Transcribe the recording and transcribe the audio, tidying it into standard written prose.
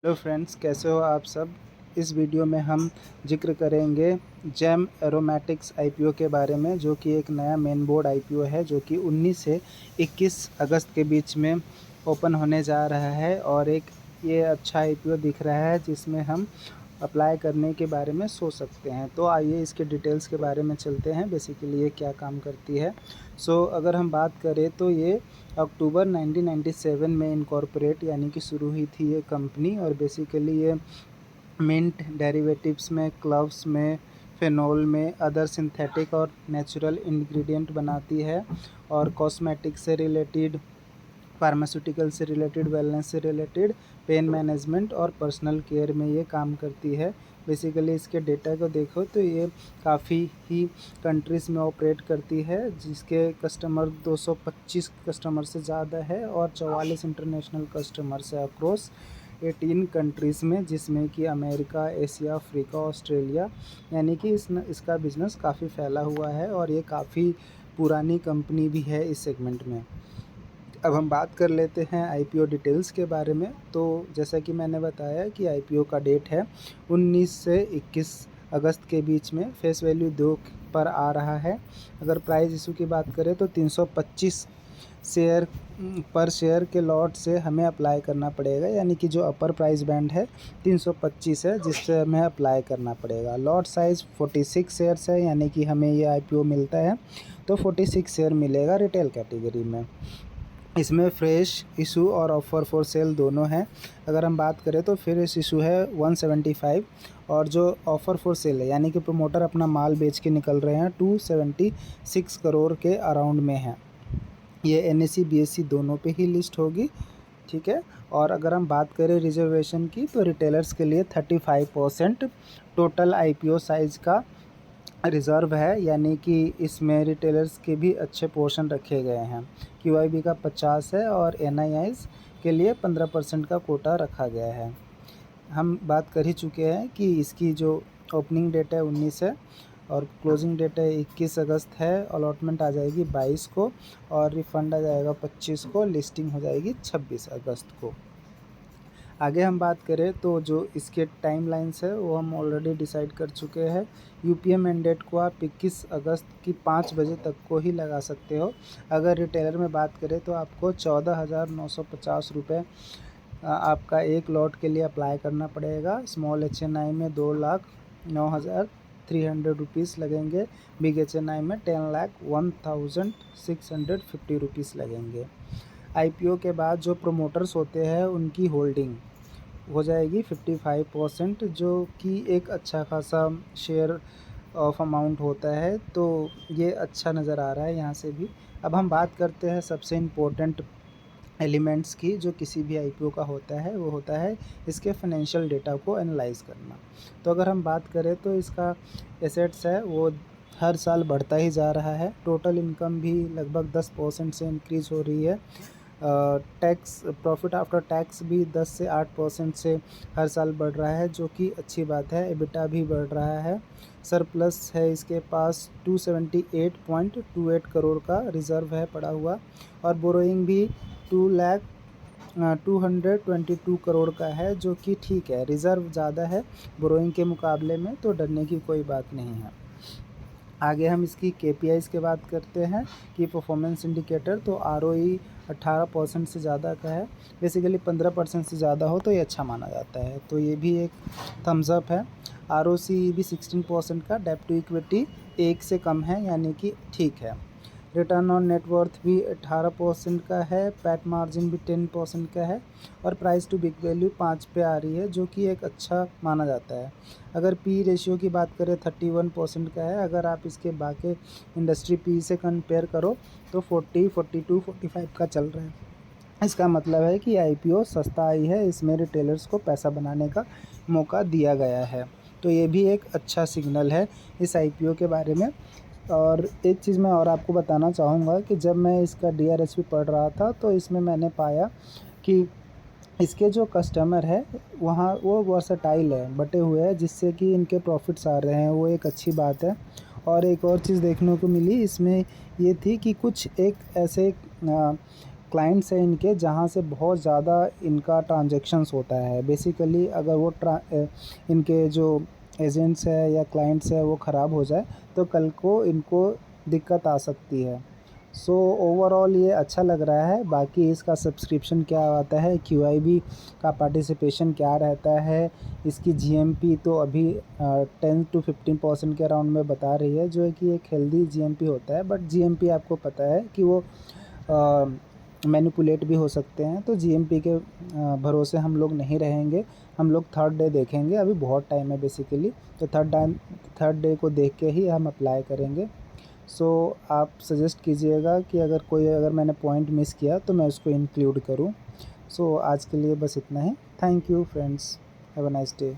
Hello friends, कैसे हो आप सब। इस वीडियो में हम जिक्र करेंगे जेम एरोमेटिक्स आईपीओ के बारे में, जो कि एक नया मेन बोर्ड आईपीओ है जो कि 19 से 21 अगस्त के बीच में ओपन होने जा रहा है। और ये अच्छा आईपीओ दिख रहा है जिसमें हम अप्लाई करने के बारे में सोच सकते हैं। तो आइए इसके डिटेल्स के बारे में चलते हैं, बेसिकली ये क्या काम करती है। अगर हम बात करें तो ये अक्टूबर 1997 में इनकॉर्पोरेट यानी कि शुरू हुई थी ये कंपनी। और बेसिकली ये मिंट डेरिवेटिव्स में, क्लव्स में, फेनोल में, अदर सिंथेटिक और नेचुरल इंग्रेडिएंट बनाती है। और कॉस्मेटिक से रिलेटेड, फार्मास्यूटिकल से रिलेटेड, वेलनेस से रिलेटेड, पेन मैनेजमेंट और पर्सनल केयर में ये काम करती है। बेसिकली इसके डेटा को देखो तो ये काफ़ी ही कंट्रीज़ में ऑपरेट करती है, जिसके कस्टमर 225 कस्टमर से ज़्यादा है और 44 इंटरनेशनल कस्टमर्स है अक्रॉस 18 कंट्रीज़ में, जिसमें कि अमेरिका, एशिया, अफ्रीका, ऑस्ट्रेलिया। यानी कि इसका बिज़नेस काफ़ी फैला हुआ है और ये काफ़ी पुरानी कंपनी भी है इस सेगमेंट में। अब हम बात कर लेते हैं आईपीओ डिटेल्स के बारे में। तो जैसा कि मैंने बताया कि आईपीओ का डेट है 19 से 21 अगस्त के बीच में। फेस वैल्यू 2 पर आ रहा है। अगर प्राइस इशू की बात करें तो 325 शेयर पर शेयर के लॉट से हमें अप्लाई करना पड़ेगा, यानी कि जो अपर प्राइस बैंड है 325 है जिससे हमें अप्लाई करना पड़ेगा। लॉट साइज़ 46 शेयर्स है, यानी कि हमें ये आईपीओ मिलता है तो 46 शेयर मिलेगा रिटेल कैटेगरी में। इसमें फ्रेश इशू और ऑफ़र फॉर सेल दोनों हैं। अगर हम बात करें तो फ्रेश इशू है 175 और जो ऑफ़र फॉर सेल है यानी कि प्रमोटर अपना माल बेच के निकल रहे हैं 276 करोड़ के अराउंड में है। ये एनएसई बीएसई दोनों पे ही लिस्ट होगी, ठीक है। और अगर हम बात करें रिजर्वेशन की तो रिटेलर्स के लिए 35% टोटल आईपीओ साइज़ का रिज़र्व है, यानी कि इसमें रिटेलर्स के भी अच्छे पोर्शन रखे गए हैं। क्यूआईबी का 50 है और एनआईआईज़ के लिए 15% का कोटा रखा गया है। हम बात कर ही चुके हैं कि इसकी जो ओपनिंग डेट है 19 है और क्लोजिंग डेट है 21 अगस्त है। अलॉटमेंट आ जाएगी 22 को और रिफ़ंड आ जाएगा 25 को। लिस्टिंग हो जाएगी 26 अगस्त को। आगे हम बात करें तो जो इसके टाइमलाइंस है वो हम ऑलरेडी डिसाइड कर चुके हैं। यूपीए मैंडेट को आप 21 अगस्त की 5 बजे तक को ही लगा सकते हो। अगर रिटेलर में बात करें तो आपको 14,950 रुपये आपका एक लॉट के लिए अप्लाई करना पड़ेगा। स्मॉल एचएनआई में 2,09,300 रुपीज़ लगेंगे। बिग एचएनआई में 10,01,650 रुपीज़ लगेंगे। आईपीओ के बाद जो प्रोमोटर्स होते हैं उनकी होल्डिंग हो जाएगी 55%, जो कि एक अच्छा खासा शेयर ऑफ अमाउंट होता है। तो ये अच्छा नज़र आ रहा है यहाँ से भी। अब हम बात करते हैं सबसे इम्पोर्टेंट एलिमेंट्स की जो किसी भी आईपीओ का होता है, वो होता है इसके फाइनेंशियल डेटा को एनालाइज करना। तो अगर हम बात करें तो इसका एसेट्स है वो हर साल बढ़ता ही जा रहा है। टोटल इनकम भी लगभग 10% से इंक्रीज़ हो रही है। टैक्स, प्रॉफिट आफ्टर टैक्स भी 10 से 8% से हर साल बढ़ रहा है, जो कि अच्छी बात है। एबिटा भी बढ़ रहा है। सरप्लस है इसके पास 278.28 करोड़ का रिज़र्व है पड़ा हुआ। और बोरोइंग भी 222 करोड़ का है, जो कि ठीक है। रिज़र्व ज़्यादा है बोरोइंग के मुकाबले में, तो डरने की कोई बात नहीं है। आगे हम इसकी केपीआईज़ की बात करते हैं कि परफॉर्मेंस इंडिकेटर, तो आरओई 18% से ज़्यादा का है। बेसिकली 15% से ज़्यादा हो तो ये अच्छा माना जाता है, तो ये भी एक थम्स अप है। आरओसी भी 16% का, डेब्ट टू इक्विटी 1 से कम है, यानी कि ठीक है। रिटर्न ऑन नेटवर्थ भी 18% का है। पैट मार्जिन भी 10% का है। और प्राइस टू बिक वैल्यू 5 पे आ रही है, जो कि एक अच्छा माना जाता है। अगर पी रेशियो की बात करें 31% का है। अगर आप इसके बाकी इंडस्ट्री पी से कंपेयर करो तो 40, 42, 45 का चल रहा है। इसका मतलब है कि आईपीओ सस्ता आई है, इसमें रिटेलर्स को पैसा बनाने का मौका दिया गया है। तो ये भी एक अच्छा सिग्नल है इस आईपीओ के बारे में। और एक चीज़ मैं और आपको बताना चाहूँगा कि जब मैं इसका डीआरएसपी पढ़ रहा था तो इसमें मैंने पाया कि इसके जो कस्टमर है वहाँ वो वर्सेटाइल है, बटे हुए हैं, जिससे कि इनके प्रॉफिट्स आ रहे हैं, वो एक अच्छी बात है। और एक और चीज़ देखने को मिली इसमें ये थी कि कुछ एक ऐसे क्लाइंट्स हैं इनके जहाँ से बहुत ज़्यादा इनका ट्रांजैक्शंस होता है। बेसिकली अगर वो इनके जो एजेंट्स है या क्लाइंट्स है वो ख़राब हो जाए तो कल को इनको दिक्कत आ सकती है। सो ओवरऑल ये अच्छा लग रहा है। बाकी इसका सब्सक्रिप्शन क्या आता है, QIB का पार्टिसिपेशन क्या रहता है, इसकी GMP तो अभी 10 to 15% के अराउंड में बता रही है, जो है कि एक हेल्दी GMP होता है। बट GMP आपको पता है कि वो मैनिपुलेट भी हो सकते हैं। तो GMP के भरोसे हम लोग नहीं रहेंगे, हम लोग थर्ड डे देखेंगे। अभी बहुत टाइम है बेसिकली, तो थर्ड डे को देख के ही हम अप्लाई करेंगे। सो आप सजेस्ट कीजिएगा कि अगर मैंने पॉइंट मिस किया तो मैं उसको इंक्लूड करूं। सो आज के लिए बस इतना ही। Thank you friends, have a nice day.